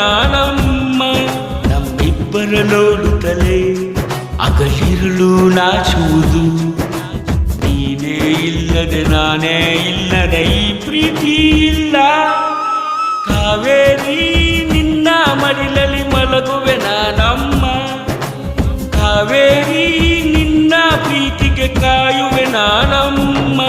ನಾನಮ್ಮ. ನಮ್ಮಿಬ್ಬರ ನೋಡುತ್ತಲೇ ಅಗಲಿರುಳು ನಾಚುವುದು, ನೀನೇ ಇಲ್ಲದೆ ನಾನೇ ಇಲ್ಲದೆ ಈ ಪ್ರೀತಿ ಇಲ್ಲ. ಕಾವೇರಿ ನಿನ್ನ ಮಡಿಲಲ್ಲಿ ಮಲಗುವೆ ನಾನಮ್ಮ, ಕಾವೇರಿ ನಿನ್ನ ಪ್ರೀತಿಗೆ ಕಾಯುವೆ ನಾನಮ್ಮ.